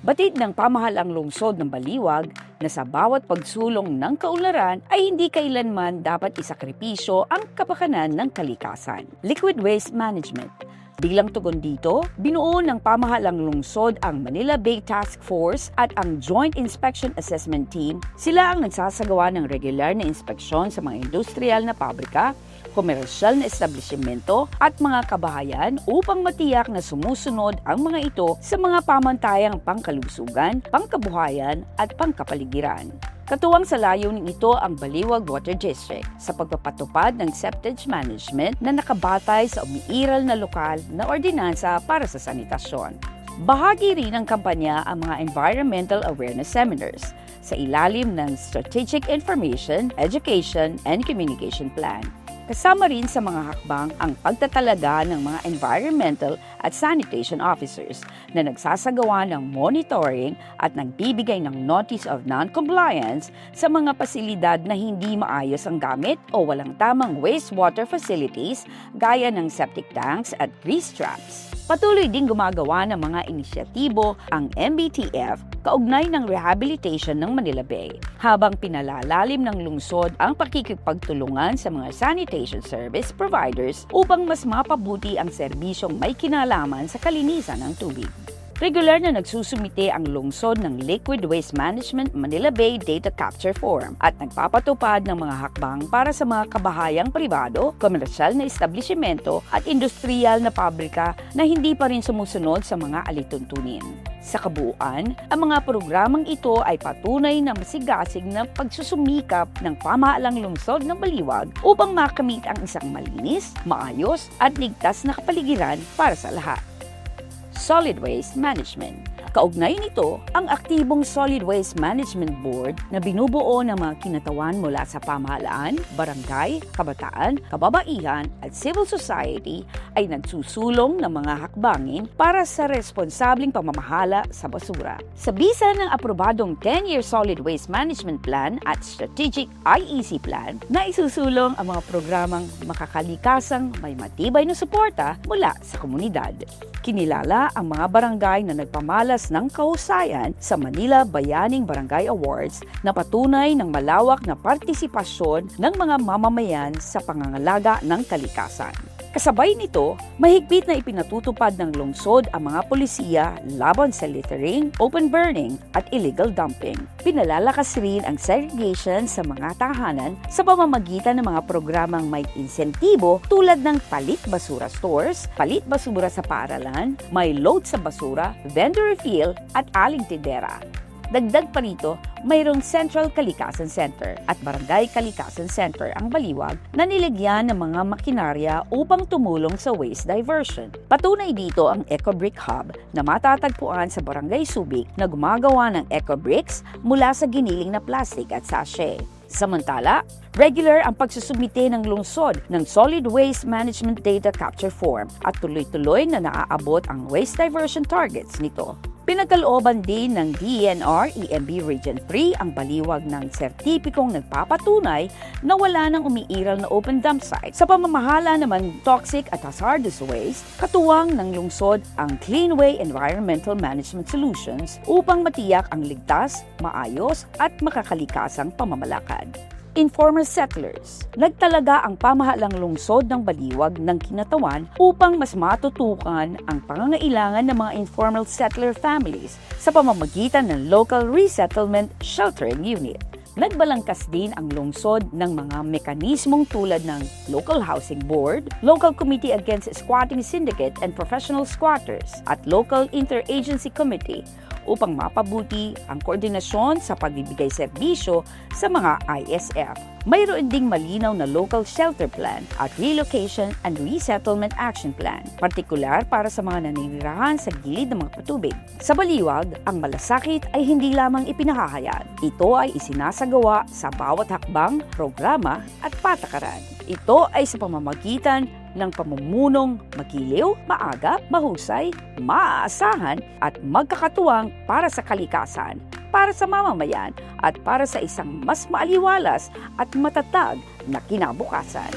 Batid ng pamahalang lungsod ng Baliwag na sa bawat pagsulong ng kaunlaran ay hindi kailanman dapat isakripisyo ang kapakanan ng kalikasan. Liquid Waste Management. Bilang tugon dito, binuo ng pamahalang lungsod ang Manila Bay Task Force at ang Joint Inspection Assessment Team. Sila ang nagsasagawa ng regular na inspeksyon sa mga industrial na pabrika, komersyal na establishmento at mga kabahayan upang matiyak na sumusunod ang mga ito sa mga pamantayang pangkalusugan, pangkabuhayan at pangkapaligiran. Katuwang sa layunin ito ang Baliwag Water District sa pagpapatupad ng septage management na nakabatay sa umiiral na lokal na ordinansa para sa sanitasyon. Bahagi rin ng kampanya ang mga environmental awareness seminars sa ilalim ng Strategic Information, Education, and Communication Plan. Kasama rin sa mga hakbang ang pagtatalaga ng mga environmental at sanitation officers na nagsasagawa ng monitoring at nagbibigay ng notice of non-compliance sa mga pasilidad na hindi maayos ang gamit o walang tamang wastewater facilities gaya ng septic tanks at grease traps. Patuloy din gumagawa ng mga inisyatibo ang MBTF kaugnay ng rehabilitation ng Manila Bay, habang pinalalalim ng lungsod ang pakikipagtulungan sa mga sanitation service providers upang mas mapabuti ang serbisyong may kinalaman sa kalinisan ng tubig. Regular na nagsusumite ang lungsod ng Liquid Waste Management Manila Bay Data Capture Form at nagpapatupad ng mga hakbang para sa mga kabahayang pribado, komersyal na establishmento at industrial na pabrika na hindi pa rin sumusunod sa mga alituntunin. Sa kabuuan, ang mga programang ito ay patunay na masigasig na pagsusumikap ng pamahalang lungsod ng Baliwag upang makamit ang isang malinis, maayos at ligtas na kapaligiran para sa lahat. Solid Waste Management. Kaugnay nito ang aktibong Solid Waste Management Board na binubuo ng mga kinatawan mula sa pamahalaan, barangay, kabataan, kababaihan at civil society ay nagsusulong ng mga hakbangin para sa responsableng pamamahala sa basura. Sa bisa ng aprobadong 10-year Solid Waste Management Plan at Strategic IEC Plan, na isusulong ang mga programang makakalikasang may matibay na suporta mula sa komunidad. Kinilala ang mga barangay na nagpamalas ng kahusayan sa Manila Bayaning Barangay Awards na patunay ng malawak na partisipasyon ng mga mamamayan sa pangangalaga ng kalikasan. Kasabay nito, mahigpit na ipinatutupad ng lungsod ang mga polisiya laban sa littering, open burning at illegal dumping. Pinalalakas rin ang segregation sa mga tahanan sa pamamagitan ng mga programang may insentibo tulad ng palit basura stores, palit basura sa paaralan, may load sa basura, vendor refill at aling tindera. Dagdag pa rito, mayroong Central Kalikasan Center at Barangay Kalikasan Center ang Baliwag na nilagyan ng mga makinarya upang tumulong sa waste diversion. Patunay dito ang EcoBrick Hub na matatagpuan sa Barangay Subic na gumagawa ng eco-bricks mula sa giniling na plastic at sachet. Samantala, regular ang pagsusubmite ng lungsod ng Solid Waste Management Data Capture Form at tuloy-tuloy na naaabot ang waste diversion targets nito. Pinagkalooban din ng DENR EMB Region 3 ang Baliwag ng sertipikong nagpapatunay na wala nang umiiral na open dump site. Sa pamamahala naman toxic at hazardous waste, katuwang ng lungsod ang Cleanway Environmental Management Solutions upang matiyak ang ligtas, maayos at makakalikasang pamamalakad. Informal settlers. Nagtalaga ang pamahalang lungsod ng Baliwag ng kinatawan upang mas matutukan ang pangangailangan ng mga informal settler families sa pamamagitan ng Local Resettlement Sheltering Unit. Nagbalangkas din ang lungsod ng mga mekanismong tulad ng Local Housing Board, Local Committee Against Squatting Syndicate and Professional Squatters at Local Interagency Committee upang mapabuti ang koordinasyon sa pagbibigay serbisyo sa mga ISF. Mayroon ding malinaw na local shelter plan at relocation and resettlement action plan, partikular para sa mga naninirahan sa gilid ng mga patubig. Sa Baliwag, ang malasakit ay hindi lamang ipinahahayag. Ito ay isinasagawa sa bawat hakbang, programa at patakaran. Ito ay sa pamamagitan ng pamumunog magiliw, maaga, mahusay, maaasahan at magkakatuwang para sa kalikasan, para sa mamamayan at para sa isang mas maaliwalas at matatag na kinabukasan.